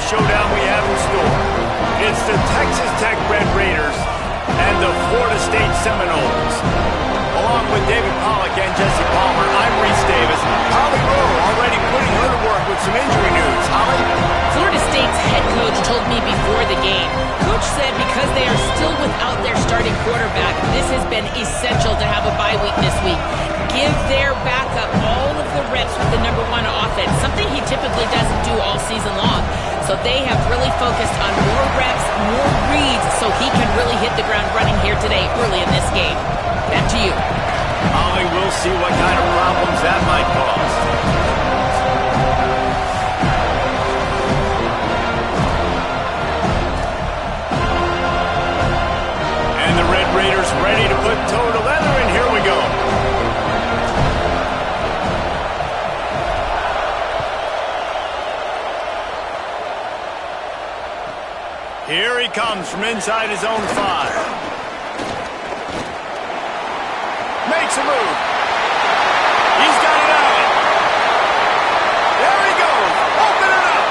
showdown we have in store. It's the Texas Tech Red Raiders and the Florida State Seminoles. Along with David Pollack and Jesse Palmer, I'm Reese Davis. Holly Rowe already putting her to work with some injury news. Holly? Florida State's head coach told me before the game. Coach said because they are still without their starting quarterback, this has been essential to have a bye week this week. Give their backup all of the reps with the #1 offense, something he typically doesn't do all season long. So they have really focused on more reps, more reads, so he can really hit the ground running here today early in this game. Back to you. Holly, we'll see what kind of problems that might cause. And the Red Raiders ready to put toe to leather, and here we go. Here he comes from inside his own 5. Makes a move. He's got it out. There he goes. Open it up.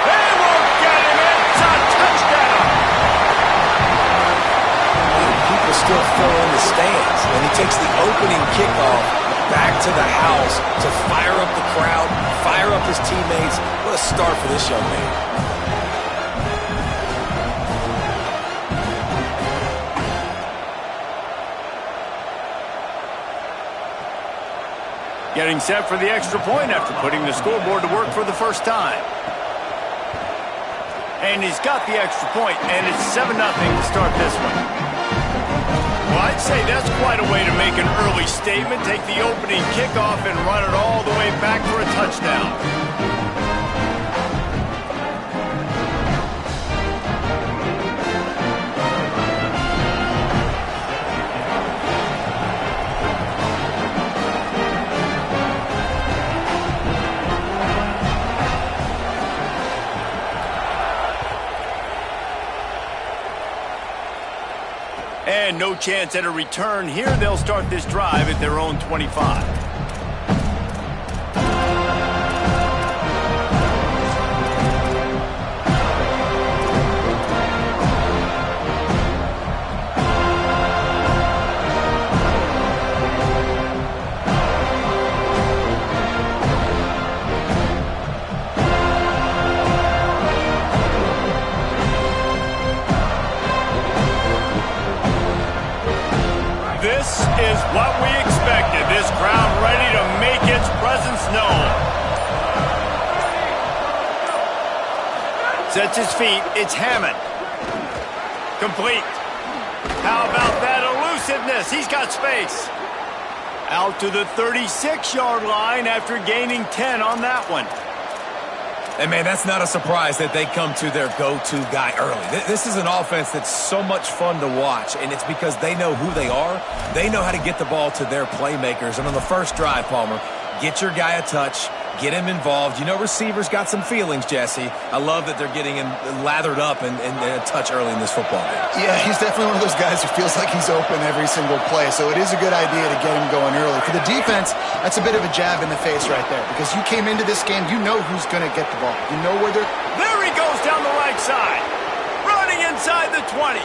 They won't get him. It's a touchdown. People still fill in the stands, and he takes the opening kickoff back to the house to fire up the crowd, fire up his teammates. What a start for this young man. Getting set for the extra point after putting the scoreboard to work for the first time. And he's got the extra point, and it's 7-0 to start this one. Well, I'd say that's quite a way to make an early statement. Take the opening kickoff and run it all the way back for a touchdown. And no chance at a return here. They'll start this drive at their own 25. This is what we expected. This crowd ready to make its presence known. Sets his feet. It's Hammond. Complete. How about that elusiveness? He's got space. Out to the 36-yard line after gaining 10 on that one. And, man, that's not a surprise that they come to their go-to guy early. This is an offense that's so much fun to watch, and it's because they know who they are. They know how to get the ball to their playmakers. And on the first drive, Palmer, get your guy a touch, get him involved. You know receivers got some feelings, Jesse. I love that they're getting him lathered up and a touch early in this football game. Yeah, he's definitely one of those guys who feels like he's open every single play, so it is a good idea to get him going early. For the defense, that's a bit of a jab in the face right there, because you came into this game, you know who's going to get the ball. You know where they're... There he goes down the right side. Running inside the 20.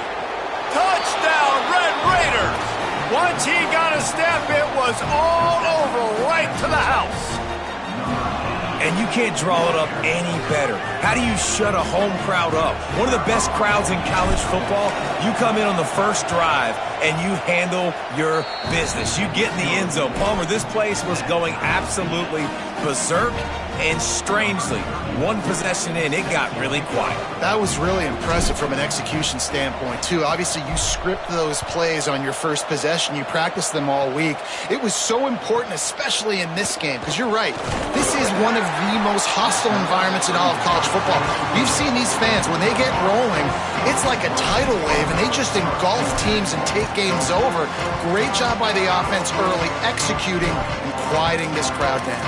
Touchdown, Red Raiders. Once he got a step, it was all over right to the house. And you can't draw it up any better. How do you shut a home crowd up? One of the best crowds in college football. You come in on the first drive and you handle your business. You get in the end zone. Palmer, this place was going absolutely berserk, and strangely, one possession in, it got really quiet. That was really impressive from an execution standpoint, too. Obviously, you script those plays on your first possession. You practice them all week. It was so important, especially in this game, because you're right. This is one of the most hostile environments in all of college football. We've seen these fans, when they get rolling, it's like a tidal wave, and they just engulf teams and take games over. Great job by the offense early, executing and quieting this crowd down.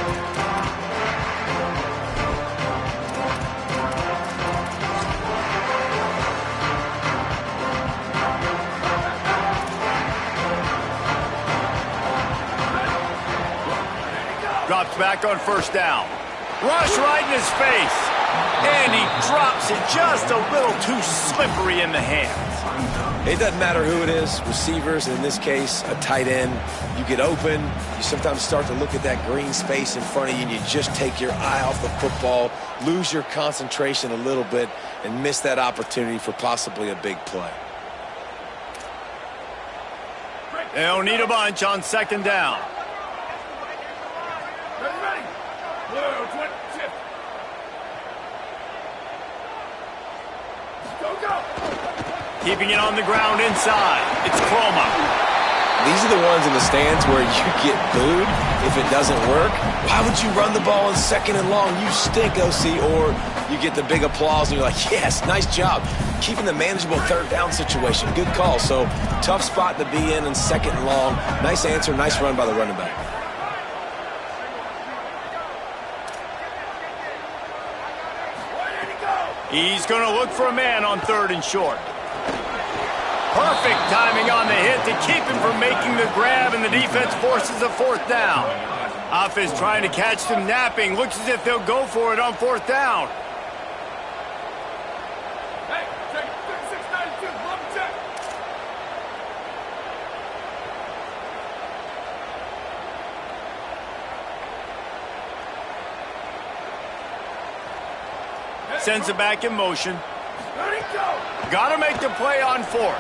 Drops back on first down. Rush right in his face. And he drops it just a little too slippery in the hands. It doesn't matter who it is, receivers, in this case, a tight end. You get open, you sometimes start to look at that green space in front of you, and you just take your eye off the football, lose your concentration a little bit, and miss that opportunity for possibly a big play. They'll need a bunch on second down. Ready. Blue, 20, shift. Go. Keeping it on the ground inside. It's Chroma. These are the ones in the stands where you get booed if it doesn't work. Why would you run the ball in second and long? You stink, OC. Or you get the big applause and you're like, yes, nice job. Keeping the manageable third down situation. Good call. So tough spot to be in second and long. Nice answer, nice run by the running back. He's going to look for a man on third and short. Perfect timing on the hit to keep him from making the grab, and the defense forces a fourth down. Offense trying to catch them napping. Looks as if they'll go for it on fourth down. Hey, check 3692, love check. Sends it back in motion. Ready, go. Got to make the play on fourth.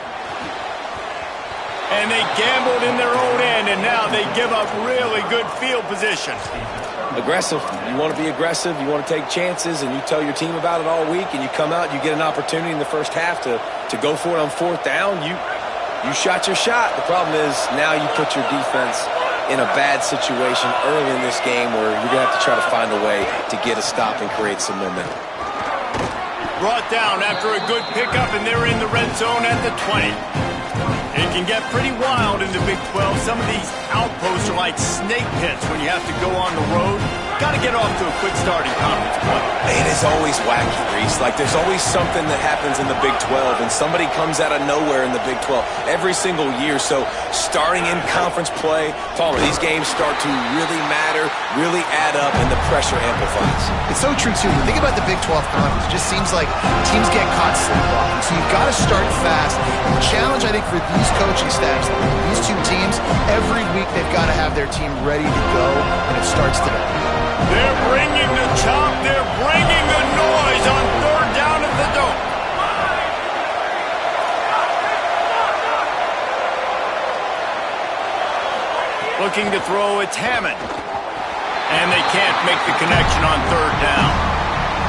And they gambled in their own end, and now they give up really good field position. Aggressive. You want to be aggressive. You want to take chances, and you tell your team about it all week, and you come out, you get an opportunity in the first half to go for it on fourth down. You shot your shot. The problem is now you put your defense in a bad situation early in this game where you're going to have to try to find a way to get a stop and create some momentum. Brought down after a good pickup, and they're in the red zone at the 20. It can get pretty wild in the Big 12. Some of these outposts are like snake pits when you have to go on the road. Got to get off to a quick start in conference play. It is always wacky, Reese. Like, there's always something that happens in the Big 12, and somebody comes out of nowhere in the Big 12 every single year. So starting in conference play, Palmer, these games start to really matter, really add up, and the pressure amplifies. It's so true, too. Think about the Big 12 conference. It just seems like teams get caught sleepwalking. So you've got to start fast. And the challenge, I think, for these coaching staffs, these two teams, every week they've got to have their team ready to go, and it starts today. They're bringing the chop. They're bringing the noise on third down at the dome. Looking to throw, it's Hammond. And they can't make the connection on third down.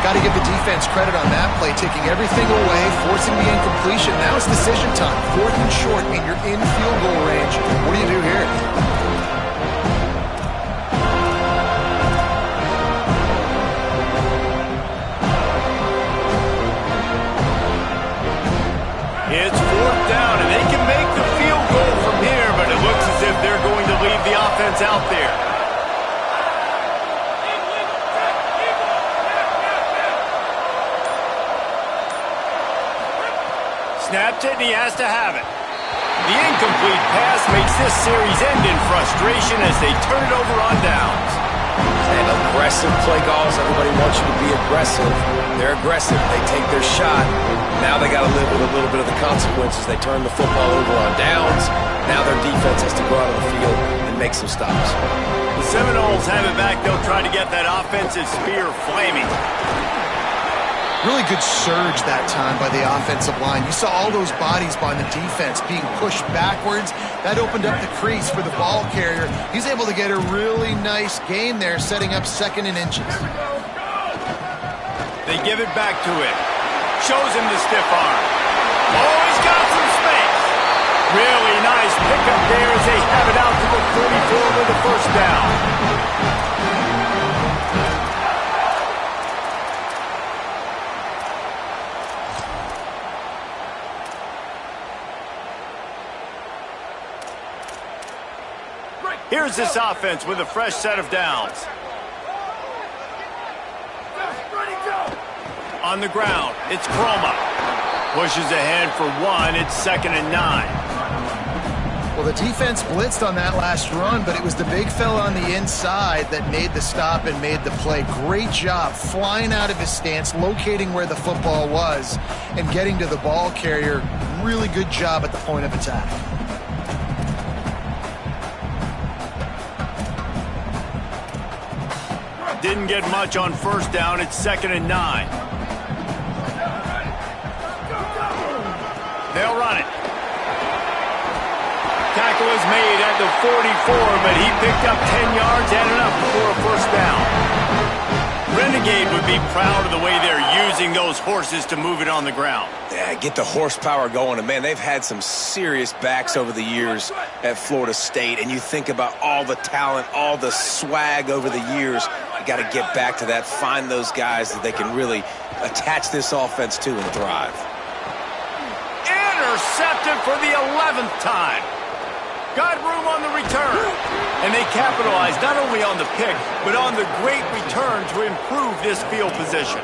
Got to give the defense credit on that play, taking everything away, forcing the incompletion. Now it's decision time. Fourth and short, and you're in field goal range. What do you do here? It's fourth down, and they can make the field goal from here, but it looks as if they're going to leave the offense out there. Snapped it, and he has to have it. The incomplete pass makes this series end in frustration as they turn it over on downs. And aggressive play calls. Everybody wants you to be aggressive. They're aggressive. They take their shot. Now they got to live with a little bit of the consequences. They turn the football over on downs. Now their defense has to go out on the field and make some stops. The Seminoles have it back. They'll try to get that offensive spear flaming. Really good surge that time by the offensive line. You saw all those bodies by the defense being pushed backwards. That opened up the crease for the ball carrier. He's able to get a really nice gain there, setting up second and inches. They give it back to him. Shows him the stiff arm. Oh, he's got some space. Really nice pickup there as they have it out to the 44 with the first down. Here's this offense with a fresh set of downs. On the ground, it's Chroma. Pushes ahead for one. It's 2nd and 9. Well, the defense blitzed on that last run, but it was the big fella on the inside that made the stop and made the play. Great job flying out of his stance, locating where the football was, and getting to the ball carrier. Really good job at the point of attack. Didn't get much on first down. It's 2nd and 9. They'll run it. Tackle is made at the 44, but he picked up 10 yards and enough for a first down. Renegade would be proud of the way they're using those horses to move it on the ground. Yeah, get the horsepower going. And, man, they've had some serious backs over the years at Florida State. And you think about all the talent, all the swag over the years. You got to get back to that, find those guys that they can really attach this offense to and thrive. Intercepted for the 11th time. Got room on the return. And they capitalized not only on the pick, but on the great return to improve this field position.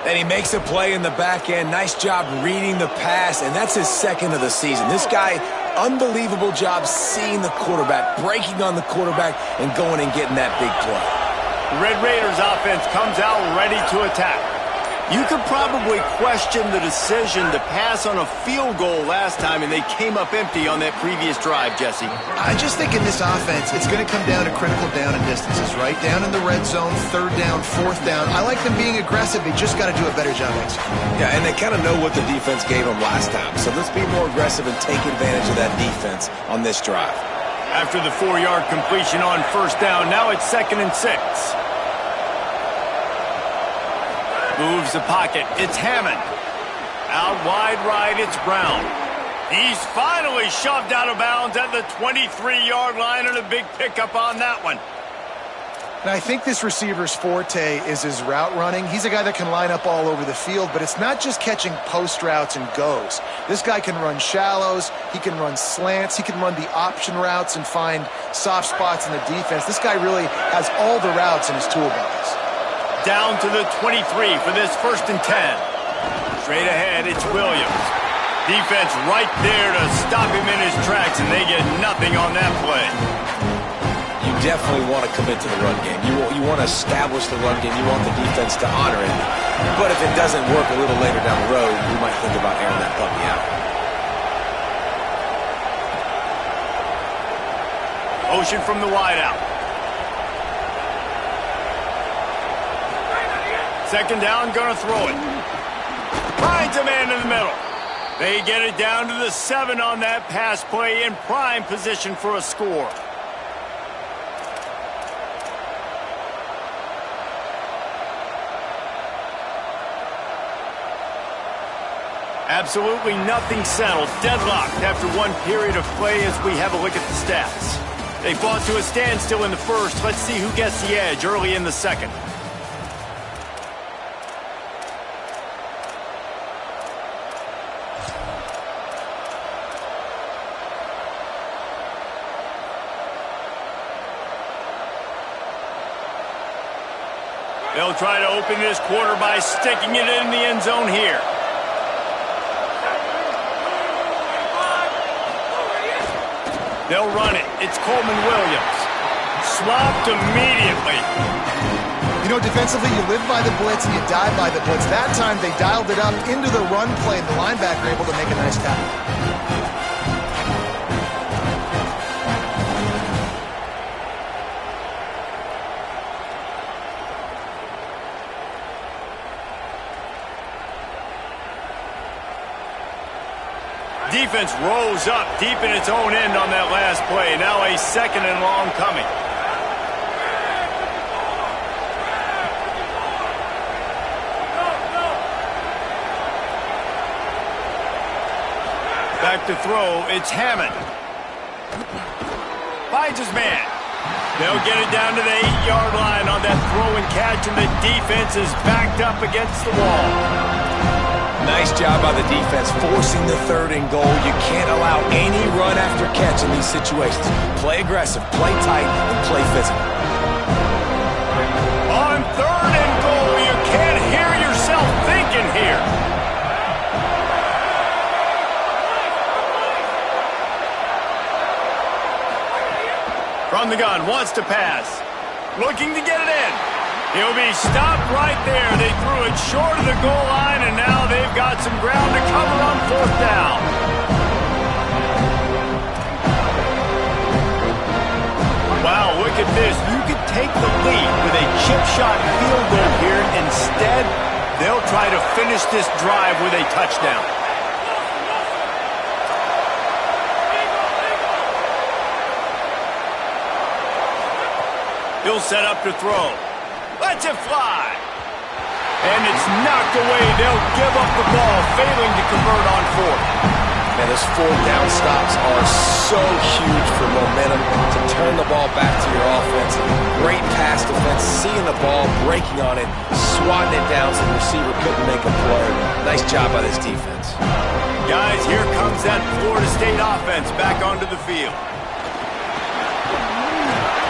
And he makes a play in the back end. Nice job reading the pass, and that's his 2nd of the season. This guy, unbelievable job seeing the quarterback, breaking on the quarterback, and going and getting that big play. Red Raiders offense comes out ready to attack. You could probably question the decision to pass on a field goal last time, and they came up empty on that previous drive, Jesse. I just think in this offense, it's going to come down to critical down and distances, right? Down in the red zone, 3rd down, 4th down. I like them being aggressive. They just got to do a better job executing. Yeah, and they kind of know what the defense gave them last time. So let's be more aggressive and take advantage of that defense on this drive. After the 4-yard completion on first down, now it's 2nd and 6. Moves the pocket. It's Hammond. Out wide right, it's Brown. He's finally shoved out of bounds at the 23-yard line, and a big pickup on that one. And I think this receiver's forte is his route running. He's a guy that can line up all over the field, but it's not just catching post routes and goes. This guy can run shallows, he can run slants, he can run the option routes and find soft spots in the defense. This guy really has all the routes in his toolbox. Down to the 23 for this 1st and 10. Straight ahead, it's Williams. Defense right there to stop him in his tracks, and they get nothing on that play. You definitely want to commit to the run game. You want to establish the run game. You want the defense to honor it. But if it doesn't work a little later down the road, you might think about airing that puppy out. Motion from the wideout. 2nd down, gonna throw it. Finds a man in the middle. They get it down to the 7 on that pass play, in prime position for a score. Absolutely nothing settled. Deadlocked after one period of play as we have a look at the stats. They fought to a standstill in the 1st. Let's see who gets the edge early in the 2nd. They'll try to open this quarter by sticking it in the end zone here. They'll run it. It's Coleman Williams. Swapped immediately. You know, defensively, you live by the blitz and you die by the blitz. That time, they dialed it up into the run play, and the linebacker able to make a nice tackle. Defense rose up deep in its own end on that last play. Now a 2nd and long coming. Back to throw, it's Hammond. Finds his man. They'll get it down to the 8-yard line on that throw and catch, and the defense is backed up against the wall. Nice job by the defense, forcing the 3rd and goal. You can't allow any run after catch in these situations. Play aggressive, play tight, and play physical. On 3rd and goal, you can't hear yourself thinking here. the gun, wants to pass. Looking to get it in. He'll be stopped right there. They threw it short of the goal line, and now they've got some ground to cover on 4th down. Wow, look at this. You could take the lead with a chip shot field goal here. Instead, they'll try to finish this drive with a touchdown. He'll set up to throw. Lets it fly. And it's knocked away. They'll give up the ball, failing to convert on 4th. Man, those 4th down stops are so huge for momentum to turn the ball back to your offense. Great pass defense, seeing the ball, breaking on it, swatting it down so the receiver couldn't make a play. Nice job by this defense. Guys, here comes that Florida State offense back onto the field.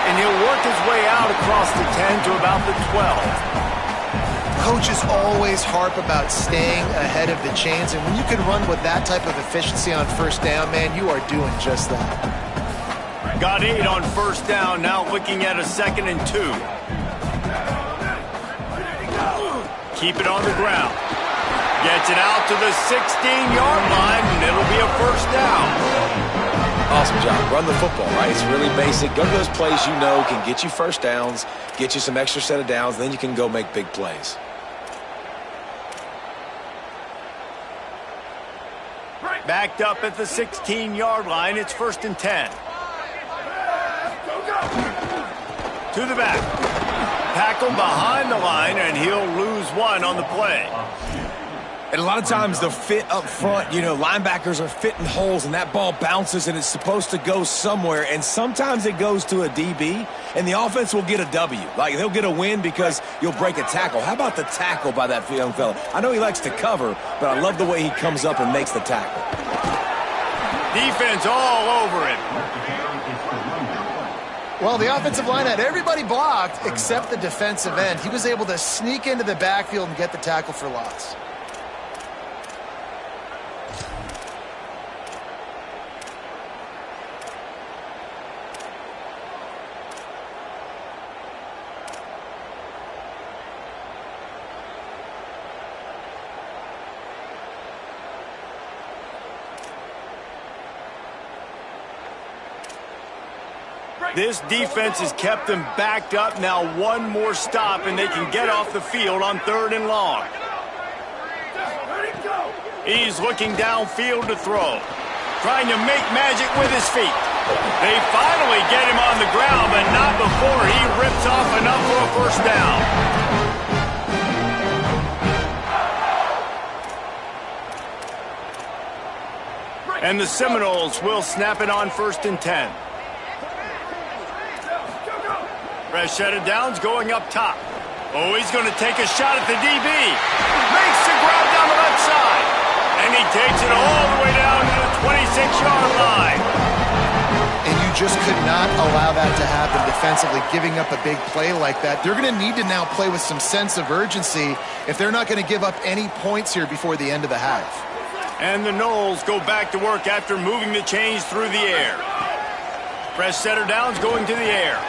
And he'll work his way out across the 10 to about the 12. Coaches always harp about staying ahead of the chains, and when you can run with that type of efficiency on 1st down, man, you are doing just that. Got 8 on 1st down, now looking at a 2nd and 2. Keep it on the ground. Gets it out to the 16-yard line, and it'll be a 1st down. Awesome job. Run the football, right? It's really basic. Go to those plays you know can get you 1st downs, get you some extra set of downs, then you can go make big plays. Backed up at the 16-yard line. It's 1st and 10. To the back. Tackled behind the line, and he'll lose 1 on the play. And a lot of times the fit up front, linebackers are fitting holes and that ball bounces and it's supposed to go somewhere. And sometimes it goes to a DB and the offense will get a W. Like they'll get a win because you'll break a tackle. How about the tackle by that young fella? I know he likes to cover, but I love the way he comes up and makes the tackle. Defense all over it. Well, the offensive line had everybody blocked except the defensive end. He was able to sneak into the backfield and get the tackle for loss. This defense has kept them backed up. Now 1 more stop, and they can get off the field on 3rd and long. He's looking downfield to throw. Trying to make magic with his feet. They finally get him on the ground, but not before he rips off enough for a 1st down. And the Seminoles will snap it on 1st and 10. Fresh set of downs going up top. Oh, he's going to take a shot at the DB. Makes the grab down the left side. And he takes it all the way down to the 26-yard line. And you just could not allow that to happen defensively, giving up a big play like that. They're going to need to now play with some sense of urgency if they're not going to give up any points here before the end of the half. And the Noles go back to work after moving the chains through the air. Fresh set of downs going to the air.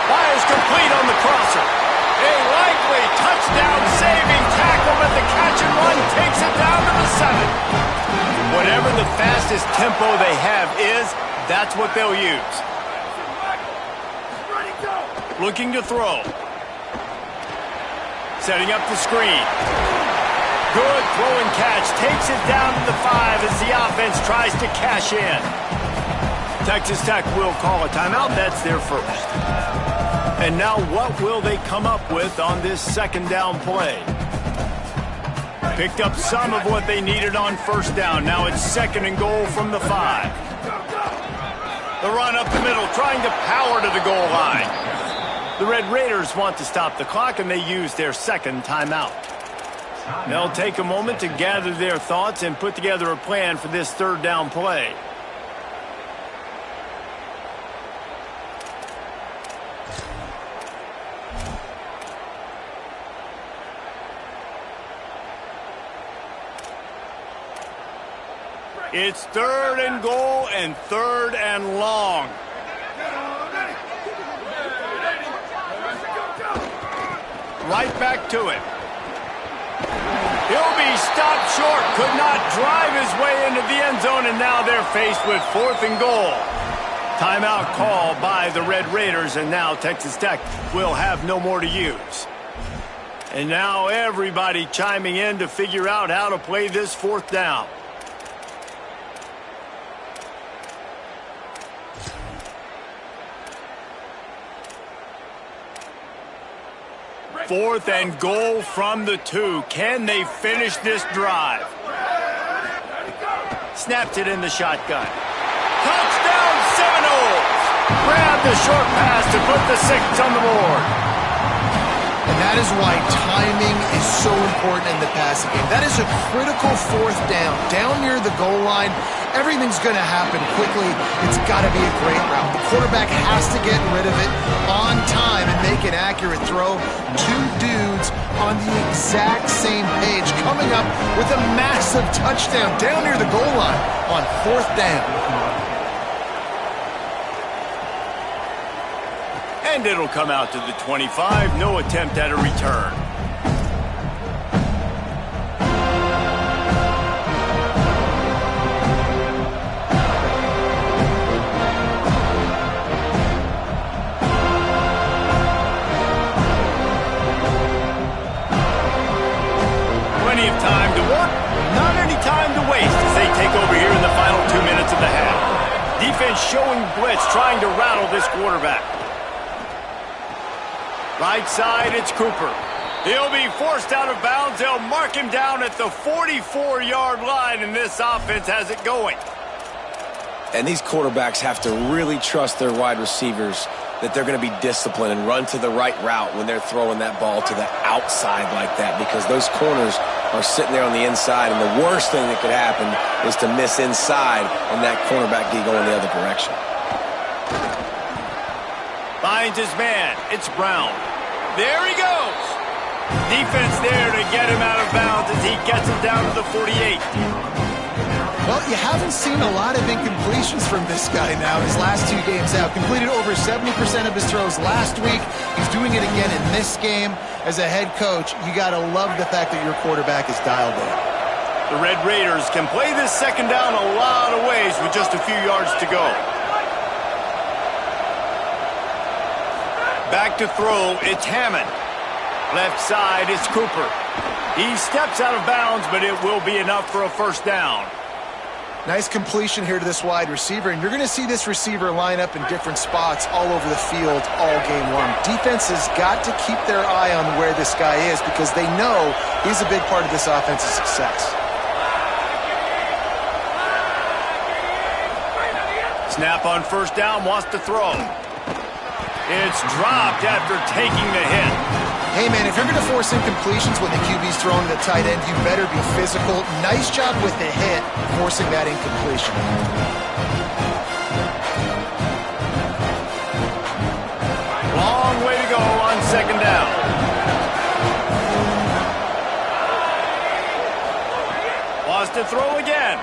Fires complete on the crosser. A likely touchdown-saving tackle, but the catch and run takes it down to the 7. Whatever the fastest tempo they have is, that's what they'll use. Looking to throw. Setting up the screen. Good throw and catch. Takes it down to the 5 as the offense tries to cash in. Texas Tech will call a timeout. That's their first. And now what will they come up with on this 2nd down play? Picked up some of what they needed on 1st down. Now it's 2nd and goal from the 5. The run up the middle, trying to power to the goal line. The Red Raiders want to stop the clock, and they use their 2nd timeout. They'll take a moment to gather their thoughts and put together a plan for this 3rd down play. It's 3rd and goal and 3rd and long. right back to it. He'll be stopped short. Could not drive his way into the end zone, and now they're faced with 4th and goal. Timeout call by the Red Raiders, and now Texas Tech will have no more to use. And now everybody chiming in to figure out how to play this 4th down. Fourth and goal from the 2. Can they finish this drive? Snapped it in the shotgun. Touchdown Seminoles! Grab the short pass to put the 6 on the board. And that is why timing is so important in the passing game. That is a critical 4th down. Down near the goal line, everything's going to happen quickly. It's got to be a great route. The quarterback has to get rid of it on time and make an accurate throw. 2 dudes on the exact same page coming up with a massive touchdown down near the goal line on 4th down. And it'll come out to the 25. No attempt at a return. Plenty of time to work, not any time to waste as they take over here in the final 2 minutes of the half. Defense showing blitz, trying to rattle this quarterback. Right side, it's Cooper. He'll be forced out of bounds. They'll mark him down at the 44-yard line, and this offense has it going. And these quarterbacks have to really trust their wide receivers that they're going to be disciplined and run to the right route when they're throwing that ball to the outside like that, because those corners are sitting there on the inside, and the worst thing that could happen is to miss inside and that cornerback be going the other direction. Finds his man. It's Brown. There he goes. Defense there to get him out of bounds as he gets him down to the 48. Well, you haven't seen a lot of incompletions from this guy now his last 2 games out. Completed over 70% of his throws last week. He's doing it again in this game. As a head coach, you got to love the fact that your quarterback is dialed in. The Red Raiders can play this 2nd down a lot of ways with just a few yards to go. Back to throw, it's Hammond. Left side, it's Cooper. He steps out of bounds, but it will be enough for a 1st down. Nice completion here to this wide receiver, and you're going to see this receiver line up in different spots all over the field all game long. Defense has got to keep their eye on where this guy is because they know he's a big part of this offense's success. Snap on 1st down, wants to throw. It's dropped after taking the hit. Hey, man, if you're going to force incompletions when the QB's throwing the tight end, you better be physical. Nice job with the hit, forcing that incompletion. Long way to go on 2nd down. Wants to throw again.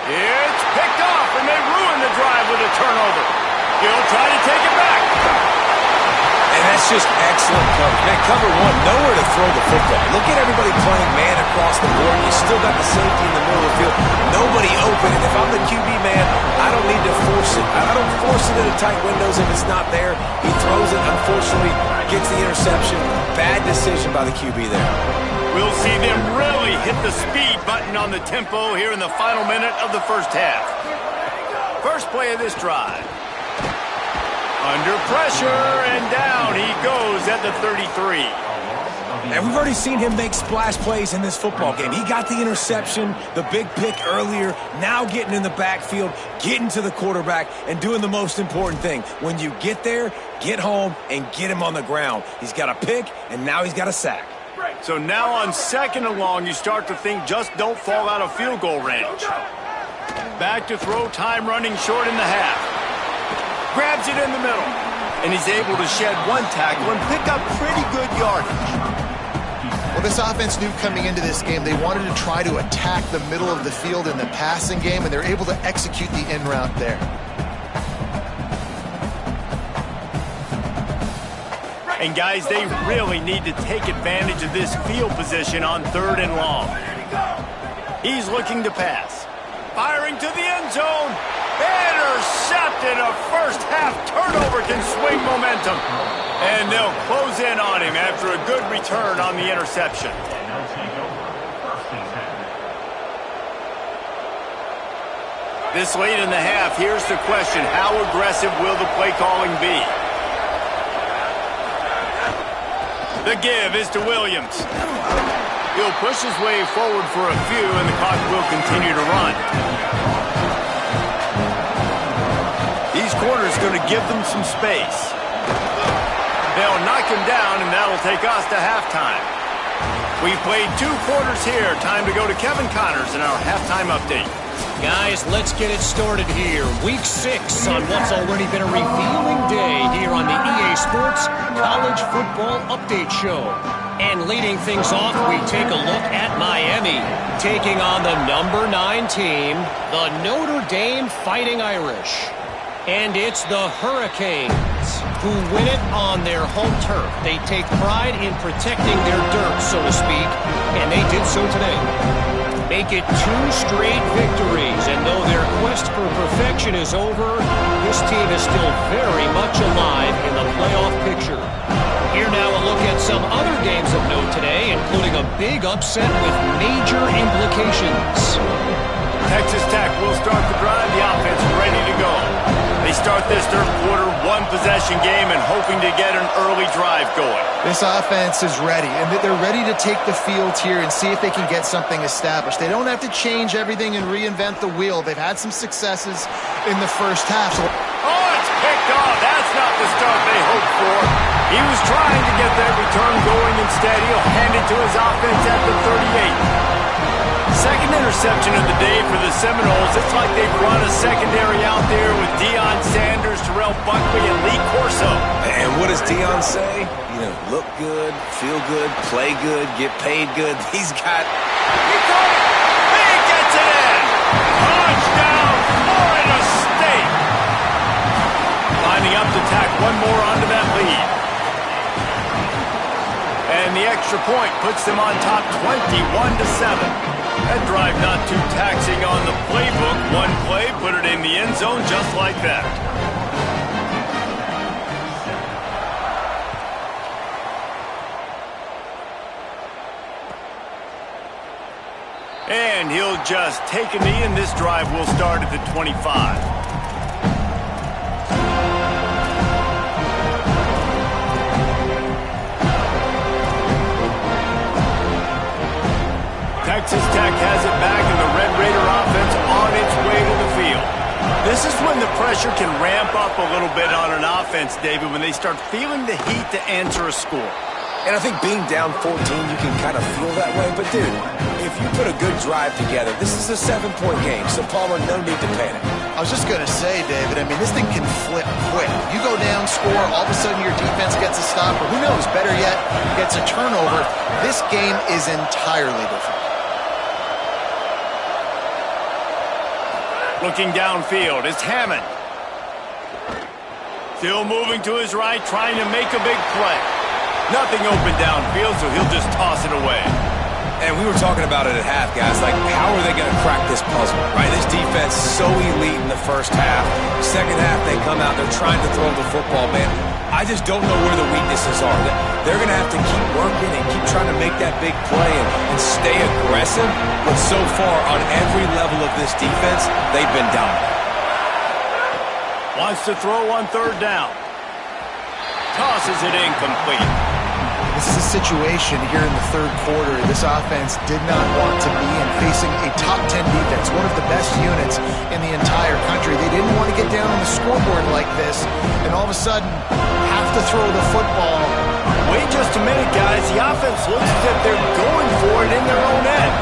It's picked off, and they ruin the drive with a turnover. He'll try to take it back. And that's just excellent coverage. Man, cover 1, nowhere to throw the football. Look at everybody playing man across the board. You still got the safety in the middle of the field. Nobody open. And if I'm the QB, man, I don't need to force it. I don't force it into tight windows if it's not there. He throws it, unfortunately, gets the interception. Bad decision by the QB there. We'll see them really hit the speed button on the tempo here in the final minute of the 1st half. First play of this drive. Under pressure, and down he goes at the 33. And we've already seen him make splash plays in this football game. He got the interception, the big pick earlier, now getting in the backfield, getting to the quarterback, and doing the most important thing. When you get there, get home, and get him on the ground. He's got a pick, and now he's got a sack. So now on 2nd and long, you start to think just don't fall out of field goal range. Back to throw, time running short in the half. Grabs it in the middle, and he's able to shed 1 tackle and pick up pretty good yardage. Well, this offense knew coming into this game they wanted to try to attack the middle of the field in the passing game, and they're able to execute the in route there. And guys, they really need to take advantage of this field position on 3rd and long. He's looking to pass. Firing to the end zone. Intercepted. A first half turnover can swing momentum. And they'll close in on him after a good return on the interception. This late in the half, here's the question. How aggressive will the play calling be? The give is to Williams. He'll push his way forward for a few, and the clock will continue to run. These corners going to give them some space. They'll knock him down, and that'll take us to halftime. We've played 2 quarters here. Time to go to Kevin Connors in our halftime update. Guys, let's get it started here. Week 6 on what's already been a revealing day here on the EA Sports College Football Update Show. And leading things off, we take a look at Miami, taking on the number 9 team, the Notre Dame Fighting Irish. And it's the Hurricanes who win it on their home turf. They take pride in protecting their dirt, so to speak, and they did so today. Make it 2 straight victories, and though their quest for perfection is over, this team is still very much alive in the playoff picture. Here now a look at some other games of note today, including a big upset with major implications. Texas Tech will start the drive. The offense ready to go. They start this 3rd quarter 1-possession game and hoping to get an early drive going. This offense is ready, and they're ready to take the field here and see if they can get something established. They don't have to change everything and reinvent the wheel. They've had some successes in the first half. Oh, it's picked off. That's not the start they hoped for. He was trying to get that return going instead. He'll hand it to his offense at the 38. Second interception of the day for the Seminoles. It's like they've run a secondary out there with Deion Sanders, Terrell Buckley, and Lee Corso. And what does Deion say? You know, look good, feel good, play good, get paid good. He's got... He caught it! He gets it in! Touchdown, Florida State! Lining up to tack one more onto that lead. And the extra point puts them on top 21-7. That drive not too taxing on the playbook. One play, put it in the end zone just like that. And he'll just take a knee, and this drive will start at the 25. Texas Tech has it back, and the Red Raider offense on its way to the field. This is when the pressure can ramp up a little bit on an offense, David, when they start feeling the heat to answer a score. And I think being down 14, you can kind of feel that way. But, dude, if you put a good drive together, this is a 7-point game, so Palmer, no need to panic. I was just going to say, David, I mean, this thing can flip quick. You go down, score, all of a sudden your defense gets a stop, or who knows, better yet, gets a turnover. This game is entirely different. Looking downfield, it's Hammond. Still moving to his right, trying to make a big play. Nothing open downfield, so he'll just toss it away. And we were talking about it at half, guys. Like, how are they going to crack this puzzle, right? This defense so elite in the first half. Second half, they come out, they're trying to throw the football, man. I just don't know where the weaknesses are. They're going to have to keep working and keep trying to make that big play and stay aggressive. But so far, on every level of this defense, they've been dominant. Wants to throw on 3rd down. Tosses it incomplete. This is a situation here in the 3rd quarter this offense did not want to be in, facing a top 10 defense, one of the best units in the entire country. They didn't want to get down on the scoreboard like this and all of a sudden have to throw the football. Wait just a minute, guys. The offense looks as if they're going for it in their own end.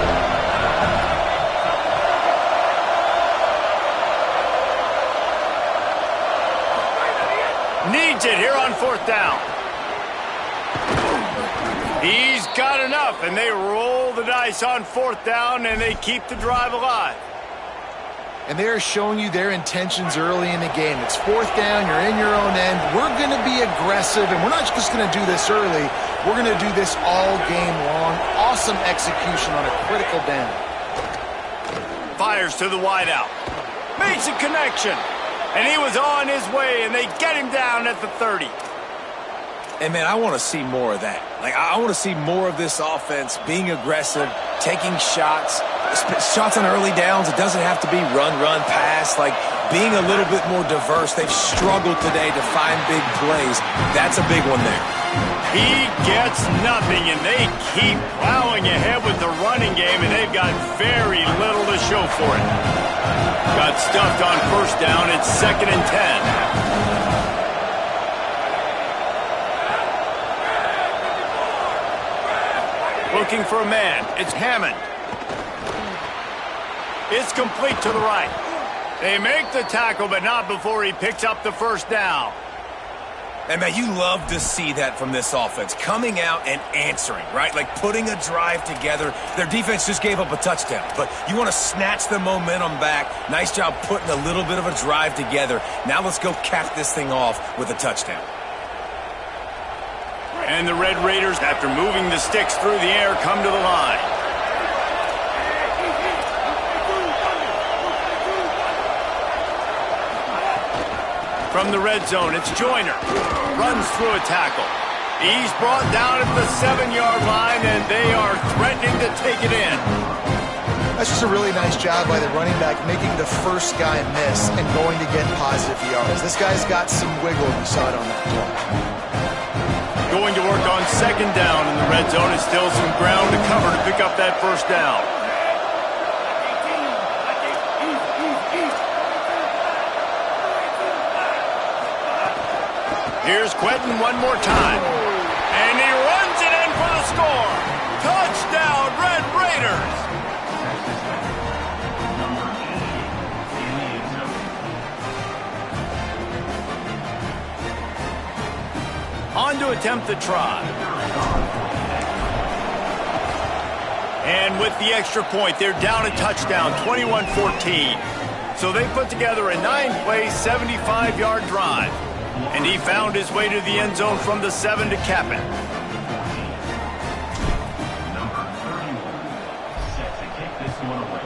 Needs it here on 4th down. He's got enough, and they roll the dice on 4th down, and they keep the drive alive. And they are showing you their intentions early in the game. It's 4th down, you're in your own end. We're going to be aggressive, and we're not just going to do this early. We're going to do this all game long. Awesome execution on a critical down. Fires to the wideout. Makes a connection. And he was on his way, and they get him down at the 30. And, man, I want to see more of that. Like, I want to see more of this offense being aggressive, taking shots on early downs. It doesn't have to be run, pass. Like, being a little bit more diverse. They've struggled today to find big plays. That's a big one there. He gets nothing, and they keep plowing ahead with the running game, and they've got very little to show for it. Got stuffed on 1st down. It's 2nd and 10. Looking for a man. It's Hammond. It's complete to the right. They make the tackle, but not before he picks up the 1st down. And, man, you love to see that from this offense. Coming out and answering, right? Like putting a drive together. Their defense just gave up a touchdown, but you want to snatch the momentum back. Nice job putting a little bit of a drive together. Now let's go cap this thing off with a touchdown. And the Red Raiders, after moving the sticks through the air, come to the line. From the red zone, it's Joyner. Runs through a tackle. He's brought down at the 7-yard line, and they are threatening to take it in. That's just a really nice job by the running back, making the first guy miss and going to get positive yards. This guy's got some wiggle. You saw it on that play. Going to work on 2nd down in the red zone. It's still some ground to cover to pick up that 1st down. Here's Quentin one more time. And he runs it in for the score. Touchdown, Red Raiders. On to attempt the try. And with the extra point, they're down a touchdown, 21-14. So they put together a 9-play, 75-yard drive. And he found his way to the end zone from the 7 to cap it. Number 31, set to kick this one away.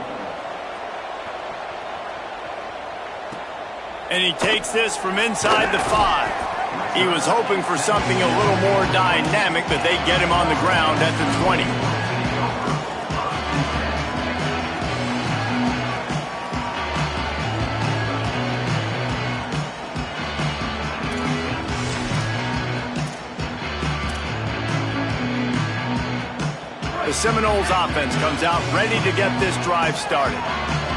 And he takes this from inside the 5. He was hoping for something a little more dynamic, but they get him on the ground at the 20. The Seminoles offense comes out ready to get this drive started.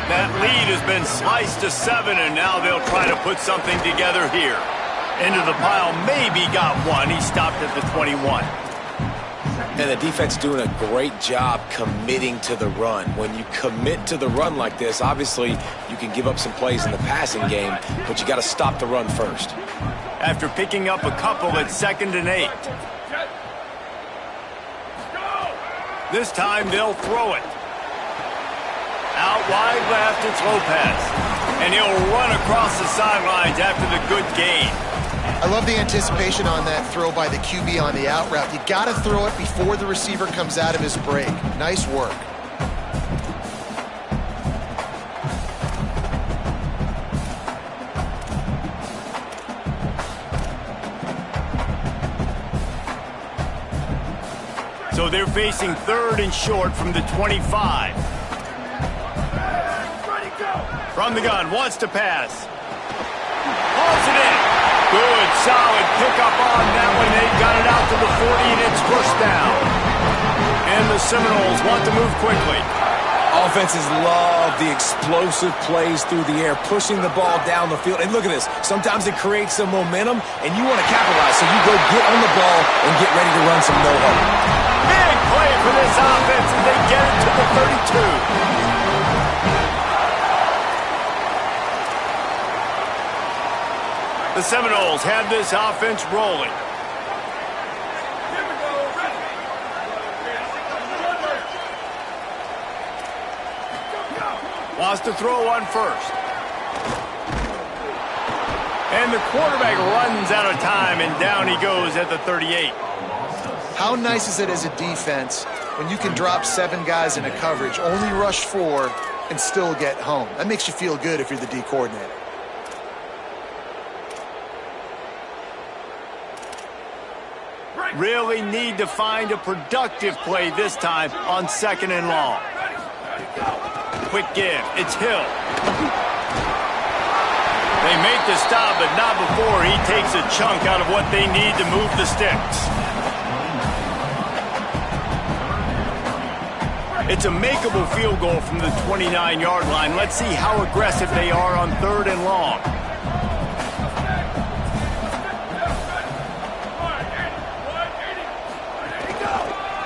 That lead has been sliced to 7, and now they'll try to put something together here. Into the pile, maybe got one. He stopped at the 21. And the defense doing a great job committing to the run. When you commit to the run like this, obviously you can give up some plays in the passing game, but you got to stop the run first. After picking up a couple, it's 2nd and 8. This time they'll throw it. Out wide left, it's Lopez. And he'll run across the sidelines after the good gain. I love the anticipation on that throw by the QB on the out route. You got to throw it before the receiver comes out of his break. Nice work. So they're facing 3rd and short from the 25. From the gun, wants to pass. Hauls it in. Good, solid pickup on that one. They've got it out to the 40, and it's 1st down. And the Seminoles want to move quickly. Offenses love the explosive plays through the air, pushing the ball down the field. And look at this. Sometimes it creates some momentum, and you want to capitalize. So you go get on the ball and get ready to run some no-huddle. Big play for this offense, and they get it to the 32. The Seminoles have this offense rolling. Wants to throw on first. And the quarterback runs out of time, and down he goes at the 38. How nice is it as a defense when you can drop 7 guys in a coverage, only rush 4, and still get home? That makes you feel good if you're the D coordinator. Really need to find a productive play this time on 2nd and long. Quick give. It's Hill. They make the stop, but not before he takes a chunk out of what they need to move the sticks. It's a makeable field goal from the 29-yard line. Let's see how aggressive they are on 3rd and long.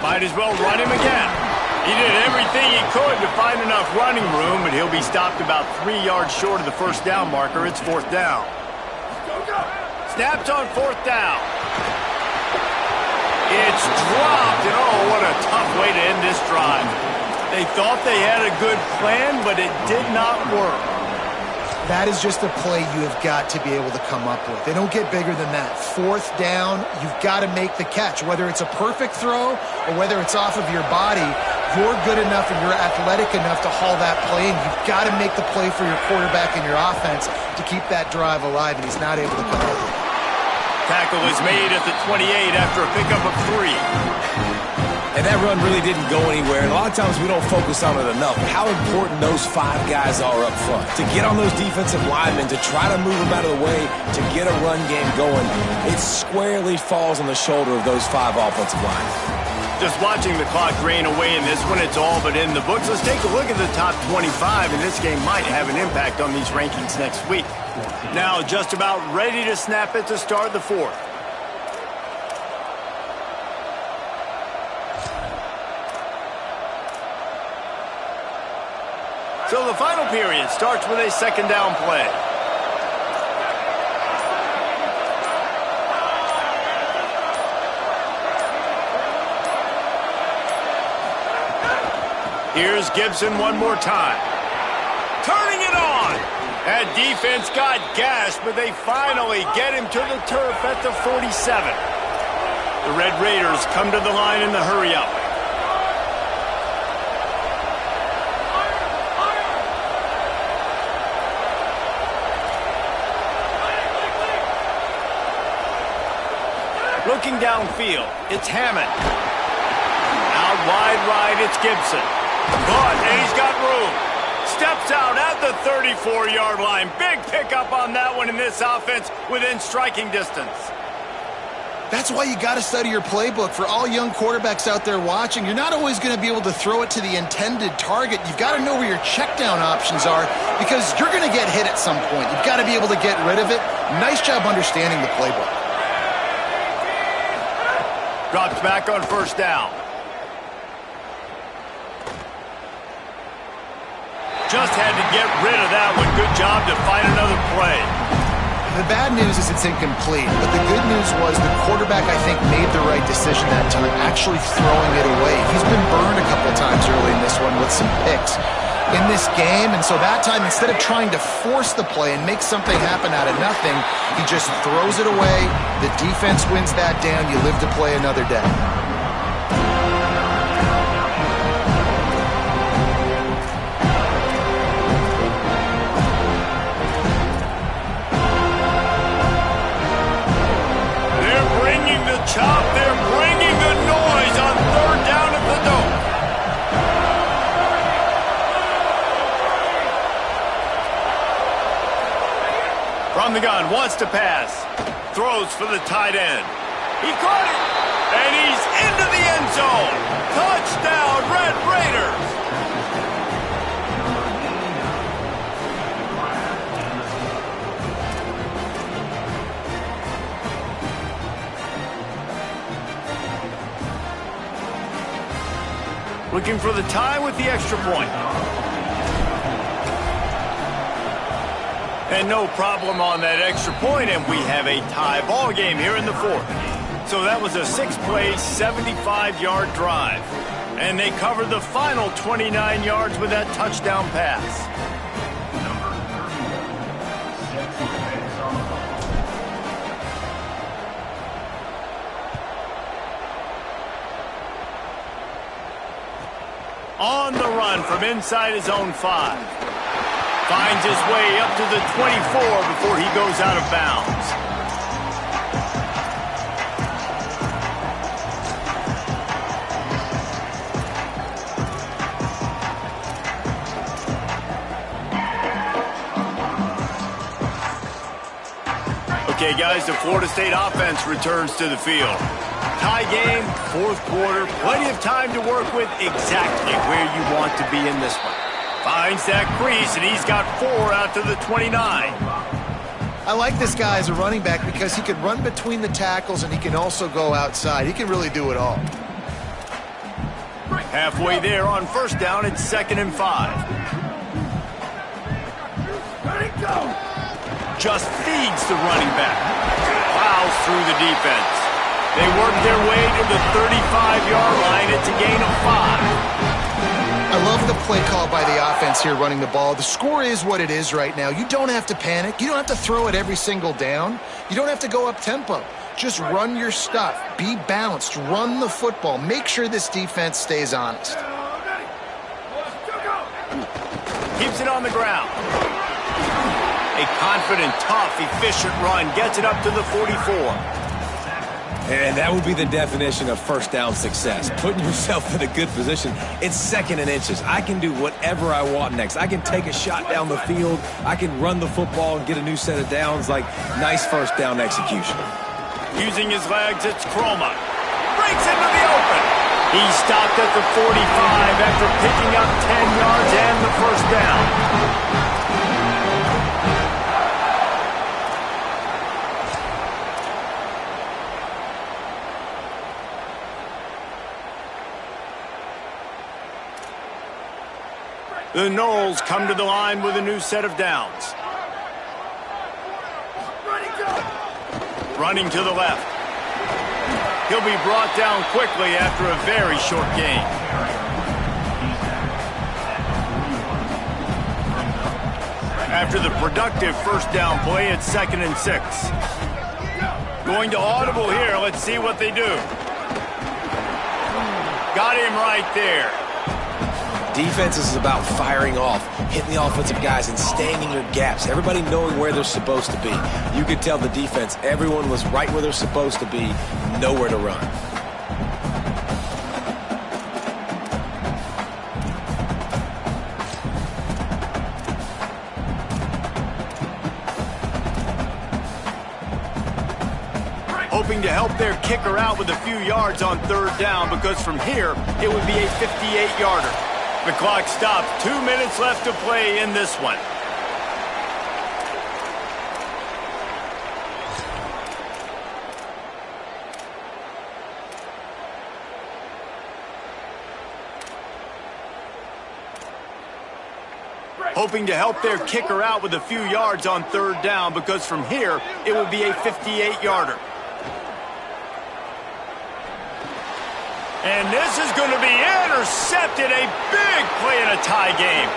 Might as well run him again. He did everything he could to find enough running room, but he'll be stopped about 3 yards short of the 1st down marker. It's 4th down. Snaps on 4th down. It's dropped, and oh, what a tough way to end this drive. They thought they had a good plan, but it did not work. That is just a play you have got to be able to come up with. They don't get bigger than that. 4th down, you've got to make the catch. Whether it's a perfect throw or whether it's off of your body, you're good enough and you're athletic enough to haul that play, and you've got to make the play for your quarterback and your offense to keep that drive alive, and he's not able to come up with it. Tackle is made at the 28 after a pickup of 3. And that run really didn't go anywhere. And a lot of times we don't focus on it enough. How important those 5 guys are up front. To get on those defensive linemen, to try to move them out of the way, to get a run game going, it squarely falls on the shoulder of those 5 offensive linemen. Just watching the clock drain away in this one, it's all but in the books. Let's take a look at the top 25, and this game might have an impact on these rankings next week. Now just about ready to snap it to start the 4th. So the final period starts with a 2nd down play. Here's Gibson one more time. Turning it on. That defense got gashed, but they finally get him to the turf at the 47. The Red Raiders come to the line in the hurry-up. Looking downfield, it's Hammond. Out wide right, it's Gibson. Caught, and he's got room. Steps out at the 34-yard line. Big pickup on that one in this offense within striking distance. That's why you got to study your playbook. For all young quarterbacks out there watching, you're not always going to be able to throw it to the intended target. You've got to know where your check down options are because you're going to get hit at some point. You've got to be able to get rid of it. Nice job understanding the playbook. Drops back on 1st down. Just had to get rid of that one. Good job to find another play. The bad news is it's incomplete, but the good news was the quarterback, I think, made the right decision that time, actually throwing it away. He's been burned a couple times early in this one with some picks in this game, and so that time, instead of trying to force the play and make something happen out of nothing, he just throws it away. The defense wins that down. You live to play another day. They're bringing the chop. They're bringing the noise on 3rd down at the Dome. From the gun, wants to pass. Throws for the tight end. He caught it, and he's into the end zone. Touchdown, Red Raiders. Looking for the tie with the extra point. And no problem on that extra point, and we have a tie ball game here in the 4th. So that was a 6-play, 75-yard drive. And they covered the final 29 yards with that touchdown pass. Number 31 sets the pace on the ball. On the run from inside his own 5. Finds his way up to the 24 before he goes out of bounds. Okay, guys, the Florida State offense returns to the field. Tie game, fourth quarter, plenty of time to work with, exactly where you want to be in this one. Finds that crease, and he's got 4 out to the 29. I like this guy as a running back because he can run between the tackles and he can also go outside. He can really do it all. Halfway there on first down, it's 2nd and 5. Ready, go! Just feeds the running back. Plows through the defense. They work their way to the 35-yard line. It's a gain of 5. I love the play call by the offense here running the ball. The score is what it is right now. You don't have to panic. You don't have to throw it every single down. You don't have to go up tempo. Just run your stuff. Be balanced. Run the football. Make sure this defense stays honest. Ready. 1, 2, go! Keeps it on the ground. A confident, tough, efficient run gets it up to the 44. And that would be the definition of first down success. Putting yourself in a good position. It's 2nd and inches. I can do whatever I want next. I can take a shot down the field. I can run the football and get a new set of downs. Like, nice first down execution. Using his legs, it's Chroma. Breaks into the open. He stopped at the 45 after picking up 10 yards and the first down. The Noles come to the line with a new set of downs. Ready, go! Running to the left. He'll be brought down quickly after a very short gain. After the productive first down play, it's 2nd and 6. Going to audible here. Let's see what they do. Got him right there. Defense is about firing off, hitting the offensive guys, and staying in your gaps. Everybody knowing where they're supposed to be. You could tell the defense, everyone was right where they're supposed to be, nowhere to run. Hoping to help their kicker out with a few yards on 3rd down, because from here, it would be a 58-yarder. The clock stops. 2 minutes left to play in this one. Hoping to help their kicker out with a few yards on 3rd down, because from here, it would be a 58-yarder. And this is going to be intercepted. A big play in a tie game.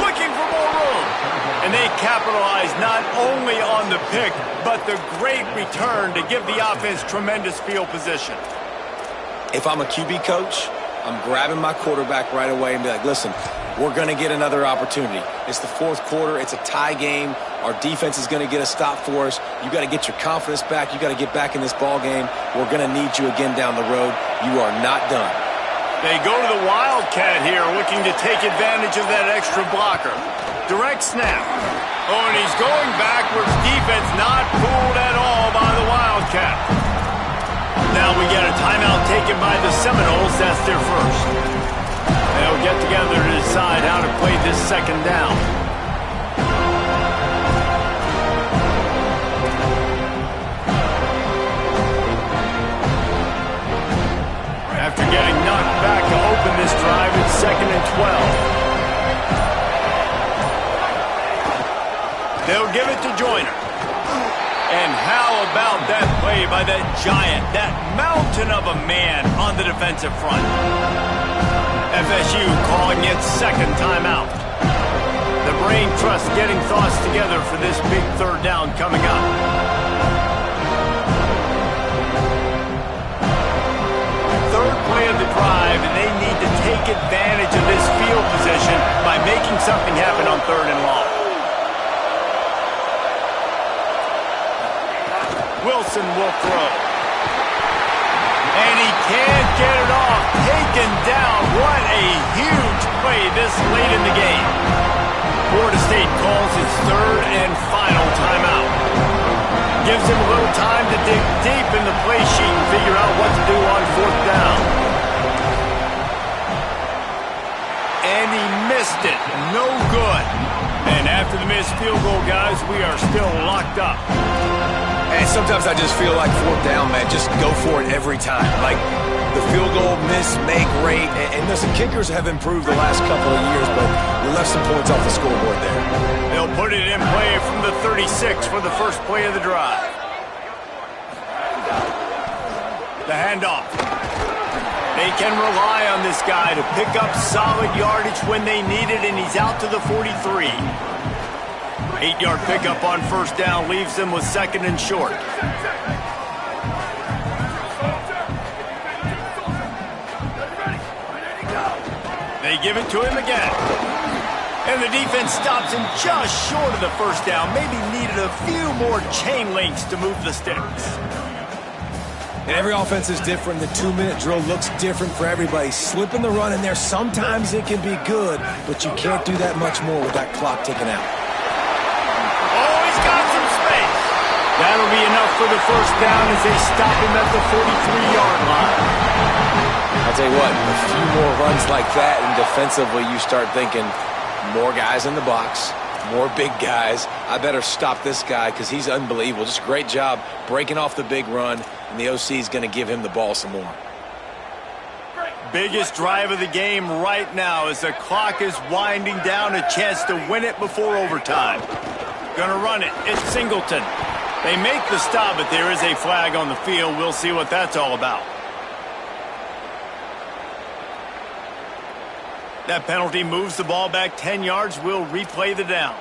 Looking for more room. And they capitalize not only on the pick, but the great return to give the offense tremendous field position. If I'm a QB coach, I'm grabbing my quarterback right away and be like, listen, we're going to get another opportunity. It's the 4th quarter. It's a tie game. Our defense is going to get a stop for us. You got to get your confidence back. You got to get back in this ball game. We're going to need you again down the road. You are not done. They go to the Wildcat here, looking to take advantage of that extra blocker. Direct snap. Oh, and he's going backwards. Defense not fooled at all by the Wildcat. Now we get a timeout taken by the Seminoles. That's their first. They'll get together to decide how to play this 2nd down. After getting knocked back to open this drive, it's 2nd and 12. They'll give it to Joyner. And how about that play by that giant, that mountain of a man on the defensive front? FSU calling its second timeout. The brain trust getting thoughts together for this big third down coming up. Third play of the drive, and they need to take advantage of this field position by making something happen on third and long. Wilson will throw. And he can't get it off. Taken down. What a huge play this late in the game. Florida State calls its third and final timeout. Gives him a little time to dig deep in the play sheet and figure out what to do on fourth down. And he missed it. No good. And after the missed field goal, guys, we are still locked up. And sometimes I just feel like fourth down, man, just go for it every time. Like the field goal miss, make rate. And listen, kickers have improved the last couple of years, but we left some points off the scoreboard there. They'll put it in play from the 36 for the first play of the drive. The handoff. They can rely on this guy to pick up solid yardage when they need it, and he's out to the 43. 8-yard pickup on first down leaves them with second and short. They give it to him again. And the defense stops him just short of the first down. Maybe needed a few more chain links to move the sticks. And every offense is different. The 2-minute drill looks different for everybody. Slipping the run in there, sometimes it can be good, but you can't do that much more with that clock ticking out. Got some space. That'll be enough for the first down as they stop him at the 43-yard line. I'll tell you what, a few more runs like that, and defensively you start thinking more guys in the box, more big guys. I better stop this guy because he's unbelievable. Just a great job breaking off the big run, and the OC is going to give him the ball some more. Biggest drive of the game right now as the clock is winding down, a chance to win it before overtime. Gonna run it. It's Singleton. They make the stop, but there is a flag on the field. We'll see what that's all about. That penalty moves the ball back 10 yards. We'll replay the down.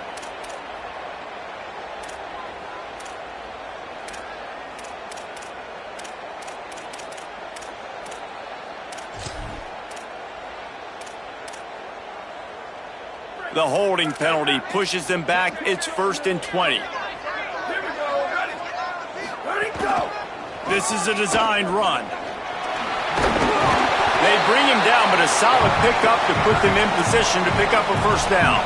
The holding penalty pushes them back. It's 1st and 20. Here we go. Ready. Ready, go. This is a designed run. They bring him down, but a solid pickup to put them in position to pick up a first down.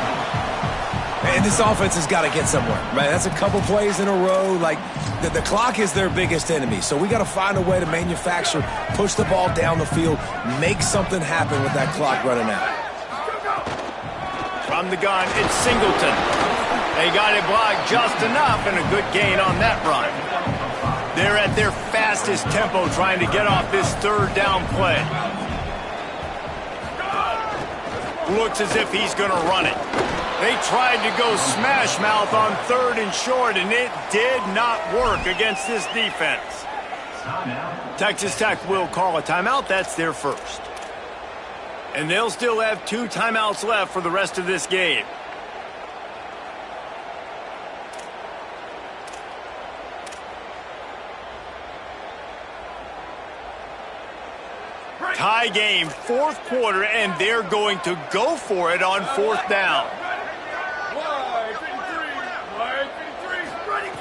And this offense has got to get somewhere, right? That's a couple plays in a row. Like, the clock is their biggest enemy. So we got to find a way to manufacture, push the ball down the field, make something happen with that clock running out. From the gun, it's Singleton. They got it blocked just enough, and a good gain on that run. They're at their fastest tempo trying to get off this third down play. Looks as if he's going to run it. They tried to go smash mouth on third and short, and it did not work against this defense. Texas Tech will call a timeout. That's their first. And they'll still have 2 timeouts left for the rest of this game. Tie game, 4th quarter, and they're going to go for it on 4th down.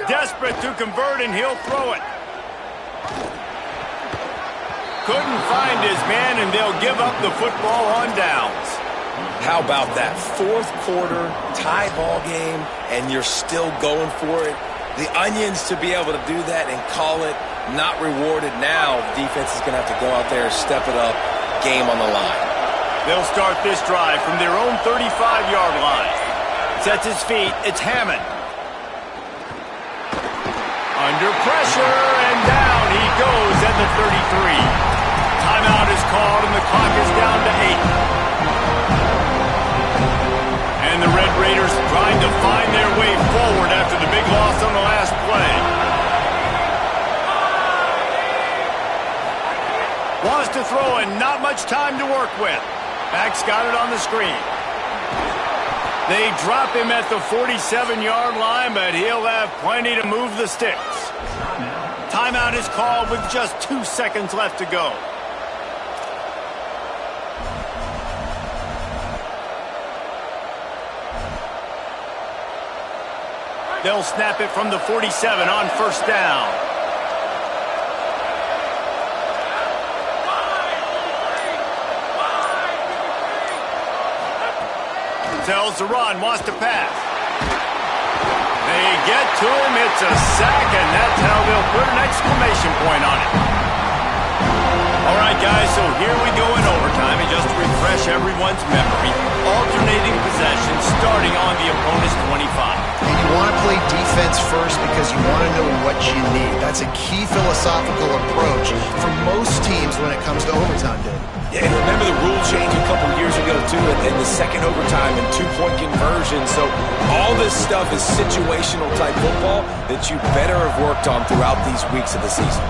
Desperate to convert, and he'll throw it. Couldn't find his man, and they'll give up the football on downs. How about that? 4th quarter, tie ball game, and you're still going for it. The onions to be able to do that and call it not rewarded now. The defense is going to have to go out there and step it up. Game on the line. They'll start this drive from their own 35-yard line. Sets his feet. It's Hammond. Under pressure, and down he goes at the 33. Timeout is called, and the clock is down to 8. And the Red Raiders trying to find their way forward after the big loss on the last play. much time to work with. Back's got it on the screen. They drop him at the 47-yard line, but he'll have plenty to move the sticks. Timeout is called with just 2 seconds left to go. They'll snap it from the 47 on first down. Tells the run, wants to pass. They get to him, it's a sack, and that's how they'll put an exclamation point on it. All right, guys, so here we go in overtime, and just to refresh everyone's memory, alternating possession starting on the opponent's 25. And you want to play defense first because you want to know what you need. That's a key philosophical approach for most teams when it comes to overtime day. Yeah, and remember the rule change a couple years ago, too, in the second overtime and two-point conversion. So all this stuff is situational-type football that you better have worked on throughout these weeks of the season.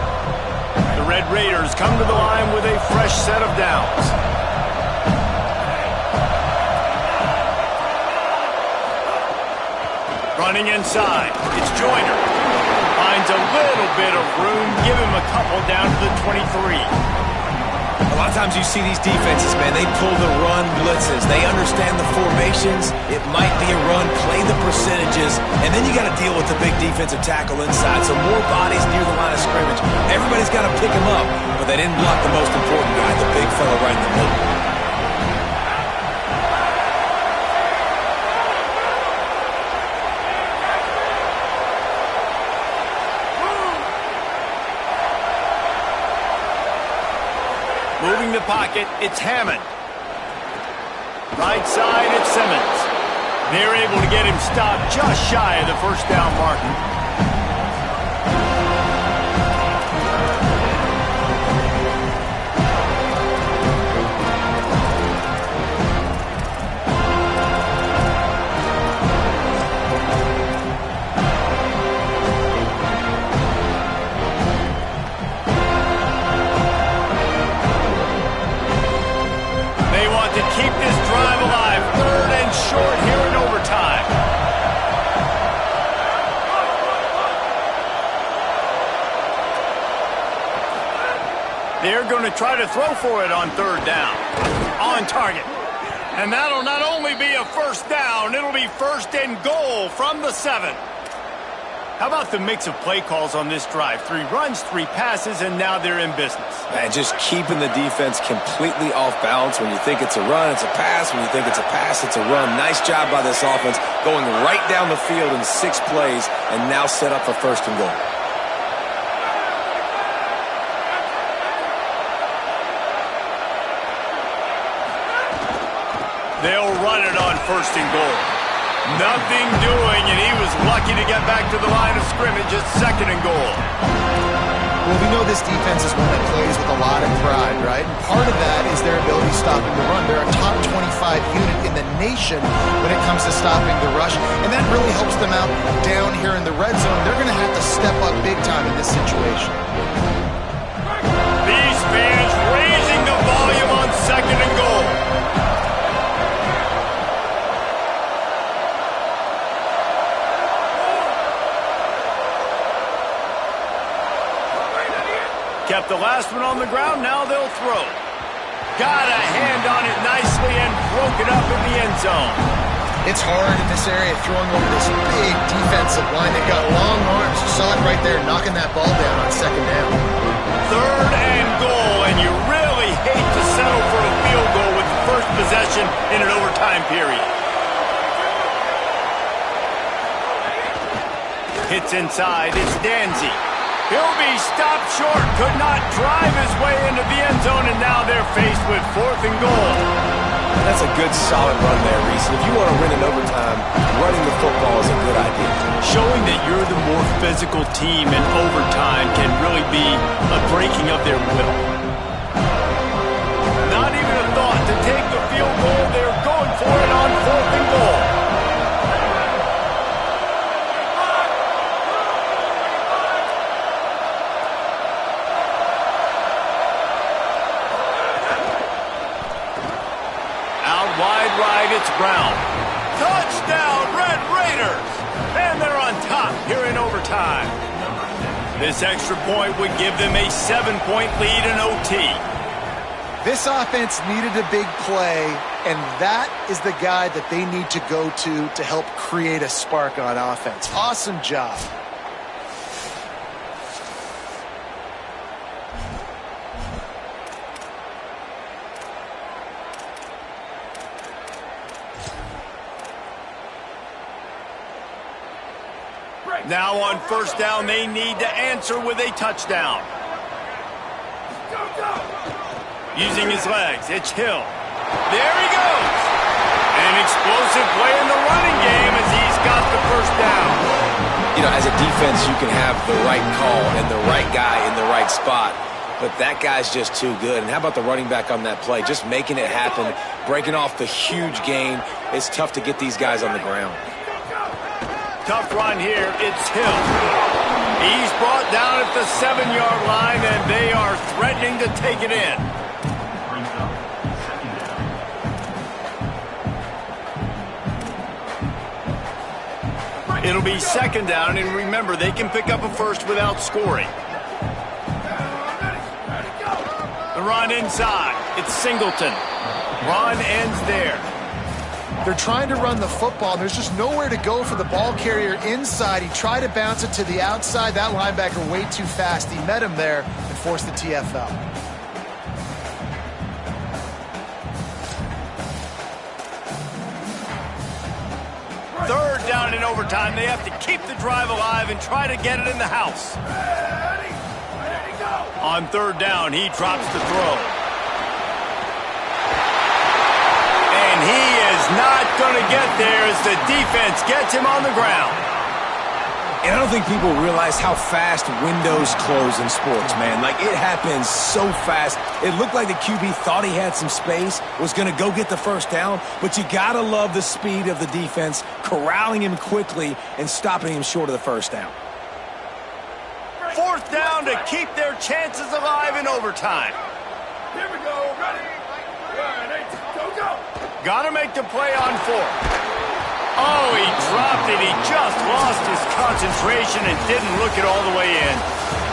The Red Raiders come to the line with a fresh set of downs. Running inside, it's Joyner. Finds a little bit of room, give him a couple down to the 23. A lot of times you see these defenses, man, they pull the run blitzes. They understand the formations. It might be a run, play the percentages, and then you got to deal with the big defensive tackle inside. So more bodies near the line of scrimmage. Everybody's got to pick him up, but they didn't block the most important guy, the big fella right in the middle. Moving the pocket, it's Hammond. Right side, it's Simmons. They're able to get him stopped just shy of the first down marker. Keep this drive alive. Third and short here in overtime. They're going to try to throw for it on third down. On target. And that'll not only be a first down, it'll be first and goal from the 7. How about the mix of play calls on this drive? 3 runs, 3 passes, and now they're in business. Man, just keeping the defense completely off balance. When you think it's a run, it's a pass. When you think it's a pass, it's a run. Nice job by this offense, going right down the field in 6 plays, and now set up for first and goal. They'll run it on first and goal. Nothing doing, and he was lucky to get back to the line of scrimmage at second and goal. Well, we know this defense is one that plays with a lot of pride, right? And part of that is their ability stopping the run. They're a top 25 unit in the nation when it comes to stopping the rush, and that really helps them out down here in the red zone. They're going to have to step up big time in this situation. These fans raising the volume on second and goal. Kept the last one on the ground, now they'll throw. Got a hand on it nicely and broke it up in the end zone. It's hard in this area throwing over this big defensive line. They've got long arms. You saw it right there, knocking that ball down on second down. Third and goal, and you really hate to settle for a field goal with the first possession in an overtime period. Hits inside, it's Danzy. He'll be stopped short, could not drive his way into the end zone, and now they're faced with fourth and goal. That's a good, solid run there, Reese. If you want to win in overtime, running the football is a good idea. Showing that you're the more physical team in overtime can really be a breaking of their will. Not even a thought to take the field goal. They're going for it on fourth and goal. wide right, it's Brown. Touchdown, Red Raiders! And they're on top here in overtime. This extra point would give them a 7-point lead in OT. This offense needed a big play, and that is the guy that they need to go to help create a spark on offense. Awesome job. Now on first down, they need to answer with a touchdown. Using his legs, it's Hill. There he goes. An explosive play in the running game as he's got the first down. You know, as a defense, you can have the right call and the right guy in the right spot, but that guy's just too good. And how about the running back on that play? Just making it happen, breaking off the huge gain. It's tough to get these guys on the ground. Tough run here, it's Hill. He's brought down at the 7-yard line, and they are threatening to take it in. It'll be second down, and remember, they can pick up a first without scoring. The run inside, it's Singleton. Run ends there. They're trying to run the football, and there's just nowhere to go for the ball carrier inside. He tried to bounce it to the outside. That linebacker way too fast. He met him there and forced the TFL. Third down in overtime. They have to keep the drive alive and try to get it in the house. On third down, he drops the throw. And he is not going to get there as the defense gets him on the ground. And I don't think people realize how fast windows close in sports, man. Like, it happens so fast. It looked like the QB thought he had some space, was going to go get the first down, but you got to love the speed of the defense, corralling him quickly and stopping him short of the first down. Fourth down to keep their chances alive in overtime. Here we go. Ready? Ready. Go, go. Got to make the play on fourth. Oh, he dropped it. He just lost his concentration and didn't look it all the way in.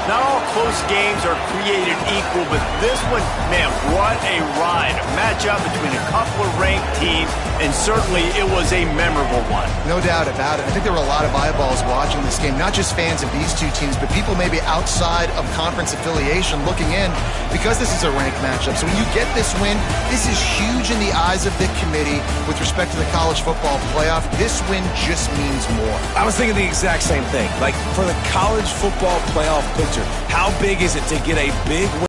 Not all close games are created equal, but this one, man, what a ride. A matchup between a couple of ranked teams, and certainly it was a memorable one. No doubt about it. I think there were a lot of eyeballs watching this game, not just fans of these two teams, but people maybe outside of conference affiliation looking in because this is a ranked matchup. So when you get this win, this is huge in the eyes of the committee with respect to the college football playoff. This win just means more. I was thinking the exact same thing. Like, for the college football playoff picture, how big is it to get a big win?